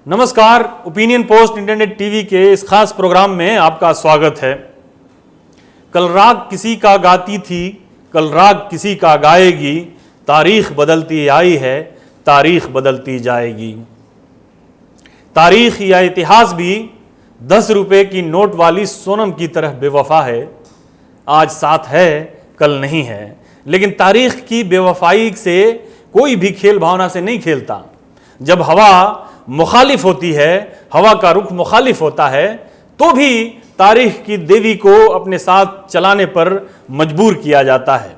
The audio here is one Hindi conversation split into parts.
नमस्कार, ओपिनियन पोस्ट इंटरनेट टीवी के इस खास प्रोग्राम में आपका स्वागत है। कल राग किसी का गाती थी, कल राग किसी का गाएगी, तारीख बदलती आई है, तारीख बदलती जाएगी। तारीख या इतिहास भी 10 रुपए की नोट वाली सोनम की तरह बेवफा है। आज साथ है, कल नहीं है, लेकिन तारीख की बेवफाई से कोई भी खेल भावना से नहीं खेलता। जब हवा मुखालिफ होती है, हवा का रुख मुखालिफ होता है, तो भी तारीख की देवी को अपने साथ चलाने पर मजबूर किया जाता है।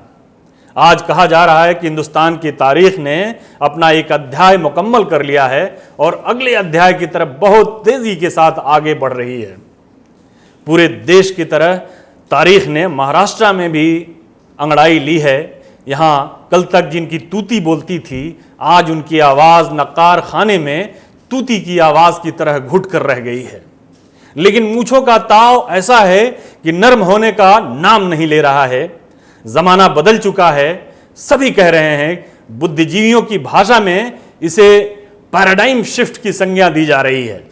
आज कहा जा रहा है कि हिंदुस्तान की तारीख ने अपना एक अध्याय मुकम्मल कर लिया है और अगले अध्याय की तरफ बहुत तेजी के साथ आगे बढ़ रही है। पूरे देश की तरह तारीख ने महाराष्ट्र में भी अंगड़ाई ली है। यहाँ कल तक जिनकी तूती बोलती थी, आज उनकी आवाज नक्कार खाने में तूती की आवाज की तरह घुट कर रह गई है। लेकिन मूंछों का ताव ऐसा है कि नर्म होने का नाम नहीं ले रहा है। जमाना बदल चुका है। सभी कह रहे हैं, बुद्धिजीवियों की भाषा में इसे पैराडाइम शिफ्ट की संज्ञा दी जा रही है।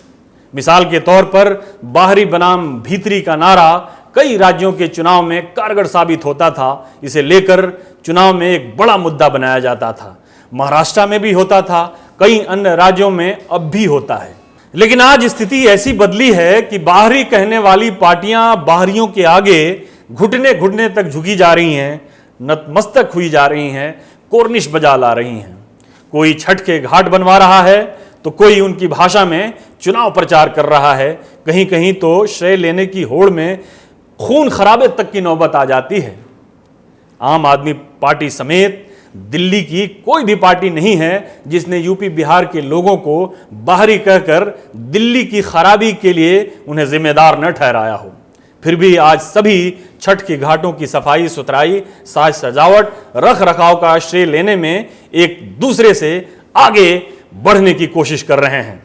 मिसाल के तौर पर बाहरी बनाम भीतरी का नारा कई राज्यों के चुनाव में कारगर साबित होता था। इसे लेकर चुनाव में एक बड़ा मुद्दा बनाया जाता था। महाराष्ट्र में भी होता था, कई अन्य राज्यों में अब भी होता है। लेकिन आज स्थिति ऐसी बदली है कि बाहरी कहने वाली पार्टियां बाहरियों के आगे घुटने घुटने तक झुकी जा रही हैं, नतमस्तक हुई जा रही हैं, कोर्निश बजा ला रही हैं। कोई छठ के घाट बनवा रहा है तो कोई उनकी भाषा में चुनाव प्रचार कर रहा है। कहीं कहीं तो श्रेय लेने की होड़ में खून खराबे तक की नौबत आ जाती है। आम आदमी पार्टी समेत दिल्ली की कोई भी पार्टी नहीं है जिसने यूपी बिहार के लोगों को बाहरी कहकर दिल्ली की खराबी के लिए उन्हें जिम्मेदार न ठहराया हो। फिर भी आज सभी छठ के घाटों की सफाई सुथराई, साज सजावट, रख रखाव का श्रेय लेने में एक दूसरे से आगे बढ़ने की कोशिश कर रहे हैं।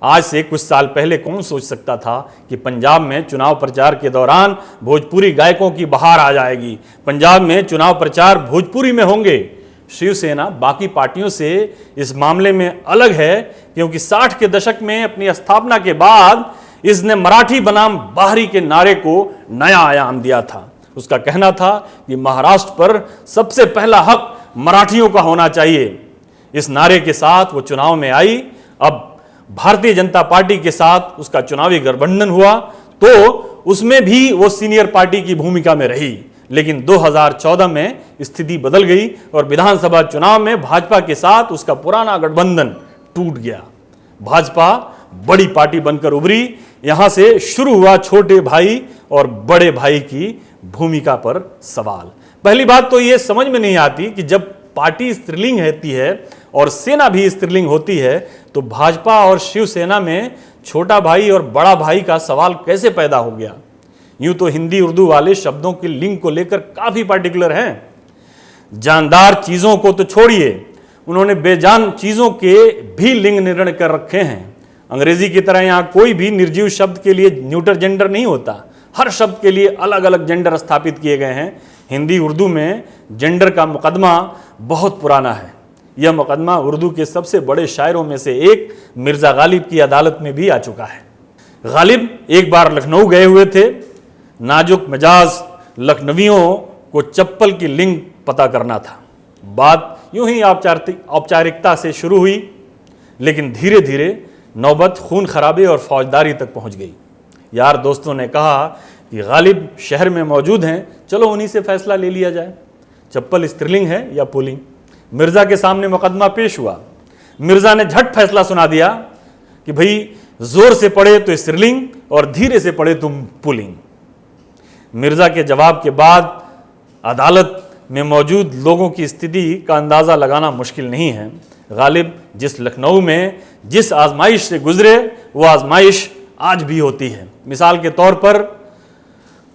आज से कुछ साल पहले कौन सोच सकता था कि पंजाब में चुनाव प्रचार के दौरान भोजपुरी गायकों की बहार आ जाएगी। पंजाब में चुनाव प्रचार भोजपुरी में होंगे। शिवसेना बाकी पार्टियों से इस मामले में अलग है, क्योंकि 60 के दशक में अपनी स्थापना के बाद इसने मराठी बनाम बाहरी के नारे को नया आयाम दिया था। उसका कहना था कि महाराष्ट्र पर सबसे पहला हक मराठियों का होना चाहिए। इस नारे के साथ वो चुनाव में आई। अब भारतीय जनता पार्टी के साथ उसका चुनावी गठबंधन हुआ तो उसमें भी वो सीनियर पार्टी की भूमिका में रही। लेकिन 2014 में स्थिति बदल गई और विधानसभा चुनाव में भाजपा के साथ उसका पुराना गठबंधन टूट गया। भाजपा बड़ी पार्टी बनकर उभरी। यहां से शुरू हुआ छोटे भाई और बड़े भाई की भूमिका पर सवाल। पहली बात तो यह समझ में नहीं आती कि जब पार्टी स्त्रीलिंग रहती है और सेना भी स्त्रीलिंग होती है तो भाजपा और शिवसेना में छोटा भाई और बड़ा भाई का सवाल कैसे पैदा हो गया। यूं तो हिंदी उर्दू वाले शब्दों के लिंग को लेकर काफी पर्टिकुलर हैं। जानदार चीजों को तो छोड़िए, उन्होंने बेजान चीजों के भी लिंग निर्णय कर रखे हैं। अंग्रेजी की तरह यहां कोई भी निर्जीव शब्द के लिए न्यूटर जेंडर नहीं होता। हर शब्द के लिए अलग अलग जेंडर स्थापित किए गए हैं। हिंदी उर्दू में जेंडर का मुकदमा बहुत पुराना है। यह मुकदमा उर्दू के सबसे बड़े शायरों में से एक मिर्जा गालिब की अदालत में भी आ चुका है। गालिब एक बार लखनऊ गए हुए थे। नाजुक मिजाज लखनवियों को चप्पल की लिंग पता करना था। बात यूं ही औपचारिकता से शुरू हुई, लेकिन धीरे धीरे नौबत खून खराबे और फौजदारी तक पहुंच गई। यार दोस्तों ने कहा कि गालिब शहर में मौजूद हैं, चलो उन्हीं से फैसला ले लिया जाए, चप्पल स्त्रीलिंग है या पुल्लिंग। मिर्जा के सामने मुकदमा पेश हुआ। मिर्जा ने झट फैसला सुना दिया कि भाई जोर से पढ़े तो स्त्रीलिंग और धीरे से पढ़े तो पुल्लिंग। मिर्जा के जवाब के बाद अदालत में मौजूद लोगों की स्थिति का अंदाजा लगाना मुश्किल नहीं है। गालिब जिस लखनऊ में जिस आजमाइश से गुजरे वो आजमाइश आज भी होती है। मिसाल के तौर पर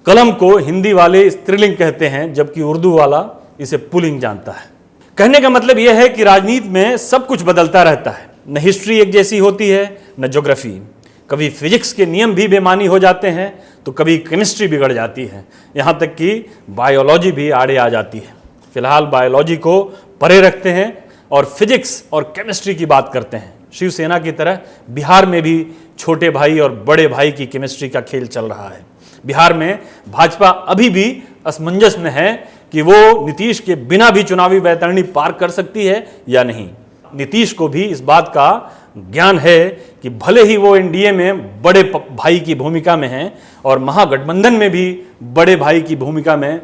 कलम को हिंदी वाले स्त्रीलिंग कहते हैं, जबकि उर्दू वाला इसे पुल्लिंग जानता है। कहने का मतलब यह है कि राजनीति में सब कुछ बदलता रहता है। न हिस्ट्री एक जैसी होती है, न ज्योग्राफी। कभी फिजिक्स के नियम भी बेमानी हो जाते हैं तो कभी केमिस्ट्री बिगड़ जाती है। यहाँ तक कि बायोलॉजी भी आड़े आ जाती है। फिलहाल बायोलॉजी को परे रखते हैं और फिजिक्स और केमिस्ट्री की बात करते हैं। शिवसेना की तरह बिहार में भी छोटे भाई और बड़े भाई की केमिस्ट्री का खेल चल रहा है। बिहार में भाजपा अभी भी असमंजस में है कि वो नीतीश के बिना भी चुनावी वैतरणी पार कर सकती है या नहीं। नीतीश को भी इस बात का ज्ञान है कि भले ही वो एनडीए में बड़े भाई की भूमिका में हैं और महागठबंधन में भी बड़े भाई की भूमिका में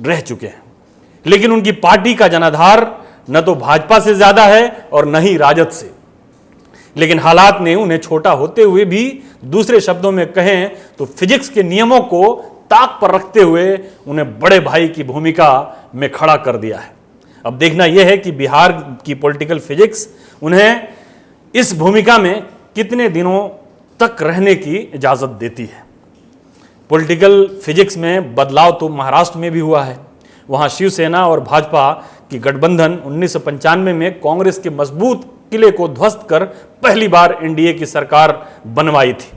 रह चुके हैं, लेकिन उनकी पार्टी का जनाधार न तो भाजपा से ज्यादा है और न ही राजद से। लेकिन हालात ने उन्हें छोटा होते हुए भी, दूसरे शब्दों में कहें तो फिजिक्स के नियमों को ताक पर रखते हुए उन्हें बड़े भाई की भूमिका में खड़ा कर दिया है। अब देखना यह है कि बिहार की पॉलिटिकल फिजिक्स उन्हें इस भूमिका में कितने दिनों तक रहने की इजाजत देती है। पॉलिटिकल फिजिक्स में बदलाव तो महाराष्ट्र में भी हुआ है। वहां शिवसेना और भाजपा की गठबंधन 1995 में कांग्रेस के मजबूत किले को ध्वस्त कर पहली बार एनडीए की सरकार बनवाई थी।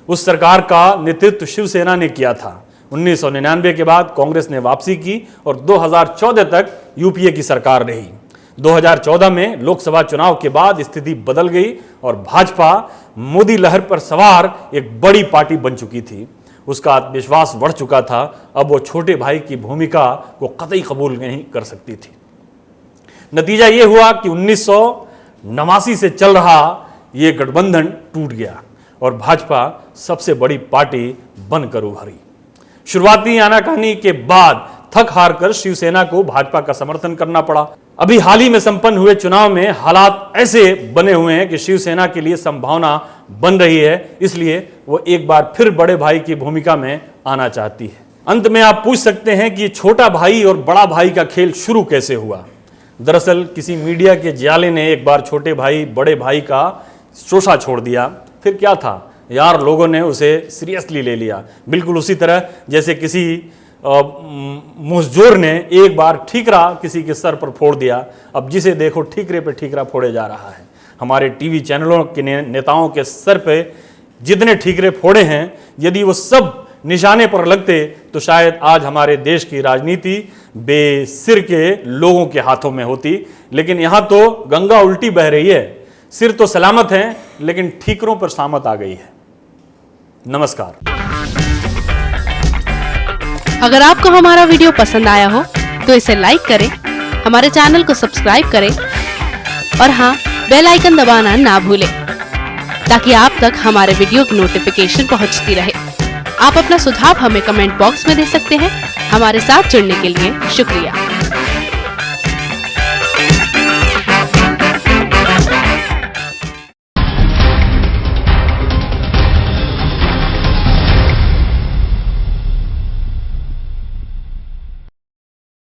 उस सरकार का नेतृत्व शिवसेना ने किया था। 1999 के बाद कांग्रेस ने वापसी की और 2014 तक यूपीए की सरकार रही। 2014 में लोकसभा चुनाव के बाद स्थिति बदल गई और भाजपा मोदी लहर पर सवार एक बड़ी पार्टी बन चुकी थी। उसका आत्मविश्वास बढ़ चुका था। अब वो छोटे भाई की भूमिका को कतई कबूल नहीं कर सकती थी। नतीजा ये हुआ कि 1989 से चल रहा ये गठबंधन टूट गया और भाजपा सबसे बड़ी पार्टी बनकर उभरी। शुरुआती आनाकानी के बाद थक हार कर शिवसेना को भाजपा का समर्थन करना पड़ा। अभी हाल ही में संपन्न हुए चुनाव में हालात ऐसे बने हुए हैं कि शिवसेना के लिए संभावना बन रही है, इसलिए वो एक बार फिर बड़े भाई की भूमिका में आना चाहती है। अंत में आप पूछ सकते हैं कि छोटा भाई और बड़ा भाई का खेल शुरू कैसे हुआ। दरअसल किसी मीडिया के जाले ने एक बार छोटे भाई बड़े भाई का शोषा छोड़ दिया। फिर क्या था यार, लोगों ने उसे सीरियसली ले लिया। बिल्कुल उसी तरह जैसे किसी मुझजोर ने एक बार ठीकरा किसी के सर पर फोड़ दिया। अब जिसे देखो ठीकरे पे ठीकरा फोड़े जा रहा है। हमारे टीवी चैनलों के नेताओं के सर पे जितने ठीकरे फोड़े हैं, यदि वो सब निशाने पर लगते तो शायद आज हमारे देश की राजनीति बेसिर के लोगों के हाथों में होती। लेकिन यहां तो गंगा उल्टी बह रही है। सिर तो सलामत हैं, लेकिन ठीकरों पर शामत आ गई है। नमस्कार। अगर आपको हमारा वीडियो पसंद आया हो तो इसे लाइक करें, हमारे चैनल को सब्सक्राइब करें और हाँ, बेल आइकन दबाना ना भूलें ताकि आप तक हमारे वीडियो की नोटिफिकेशन पहुंचती रहे। आप अपना सुझाव हमें कमेंट बॉक्स में दे सकते हैं। हमारे साथ जुड़ने के लिए शुक्रिया।